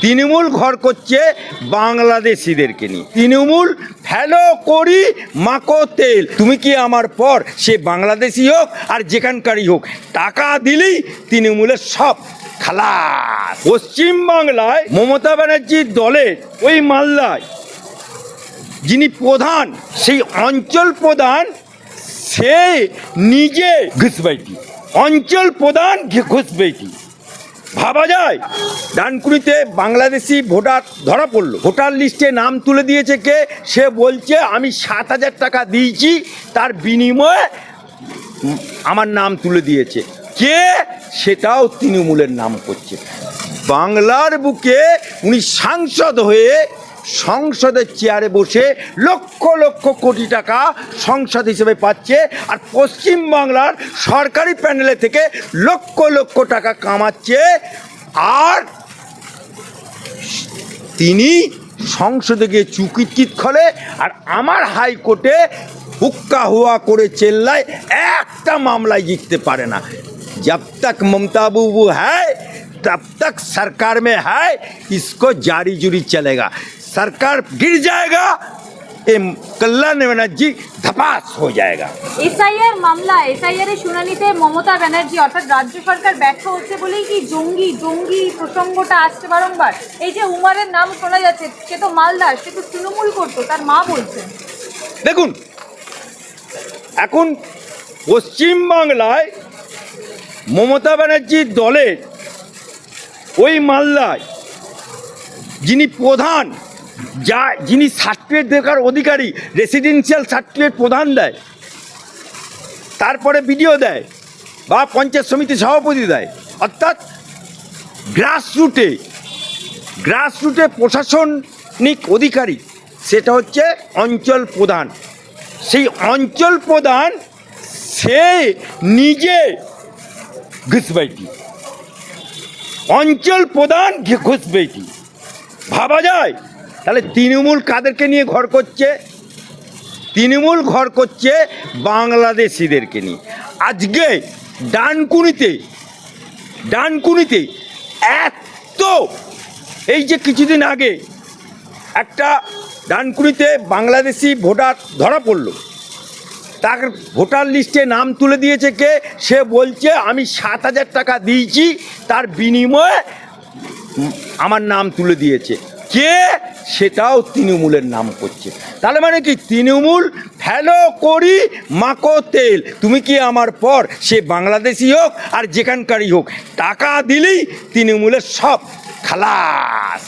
তৃণমূল ঘর করছে বাংলাদেশিদেরকে নিয়ে। তৃণমূল ফেলো করি মাকো তেল, তুমি কি আমার পর, সে বাংলাদেশি হোক আর যেখানকারই হোক, টাকা দিলেই তৃণমূলের সব খালাস। পশ্চিমবাংলায় মমতা ব্যানার্জির দলের ওই মালদায় যিনি প্রধান, সেই অঞ্চল প্রধান, সে নিজে ঘুষবাইটি, অঞ্চল প্রধান ঘুষবাইটি। ভাবা যায়? ডানকুনিতে বাংলাদেশি ভোটার ধরা পড়লো, ভোটার লিস্টে নাম তুলে দিয়েছে কে? সে বলছে আমি 7,000 টাকা দিয়েছি, তার বিনিময়ে আমার নাম তুলে দিয়েছে। কে? সেটাও তৃণমূলের নাম করছে। বাংলার বুকে উনি সাংসদ হয়ে সংসদের চেয়ারে বসে লক্ষ লক্ষ কোটি টাকা সংসদ হিসেবে পাচ্ছে, আর পশ্চিমবাংলার সরকারি প্যানেলে থেকে লক্ষ লক্ষ টাকা কামাচ্ছে। আর তিনি সংসদে গিয়ে চুকিচিত খোলে, আর আমার হাইকোর্টে হুক্কা হুয়া করে চেল্লায়, একটা মামলায় জিততে পারে না। जब तक ममता बाबू है तब तक सरकार में है, इसको जारी जुरी चलेगा। सरकार गिर जाएगा, ये कल्याण बनर्जी धपास हो जाएगा। এসআইআর মামলা, এসআইআর এর শুনানিতে মমতা ব্যানার্জি অর্থাৎ রাজ্য সরকার ব্যর্থ হচ্ছে বলেই কি জঙ্গি প্রসঙ্গটা আসছে বারংবার? এই যে উমারের নাম শোনা যাচ্ছে, সে তো মালদার, সে তো তৃণমূল করতো, তার মা বলছেন। দেখুন, এখন পশ্চিমবাংলায় মমতা ব্যানার্জির দলের ওই মালদায় যিনি প্রধান, যিনি সার্টিফিকেট দেওয়ার অধিকারী, রেসিডেন্সিয়াল সার্টিফিকেট প্রধান দেয়, তারপরে বিডিও দেয় বা পঞ্চায়েত সমিতি সভাপতি দেয়, অর্থাৎ গ্রাসরুটে প্রশাসনিক অধিকারী, সেটা হচ্ছে অঞ্চল প্রধান। সেই অঞ্চল প্রধান সে নিজে ঘুষবাইটি, অঞ্চল প্রধান ঘুষবাইটি। ভাবা যায়? তাহলে তৃণমূল কাদেরকে নিয়ে ঘর করছে? তৃণমূল ঘর করছে বাংলাদেশিদেরকে নিয়ে। আজকে ডানকুনিতে এত, এই যে কিছুদিন আগে একটা ডানকুনিতে বাংলাদেশি ভোটার ধরা পড়লো, তার ভোটার লিস্টে নাম তুলে দিয়েছে কে? সে বলছে আমি 7,000 টাকা দিয়েছি, তার বিনিময়ে আমার নাম তুলে দিয়েছে। কে? সেটাও তৃণমূলের নাম করছে। তাহলে মানে কি? তৃণমূল ফেলো করি মাকো তেল, তুমি কি আমার পর, সে বাংলাদেশি হোক আর যেখানকারই হোক, টাকা দিলেই তৃণমূলের সব খালাস।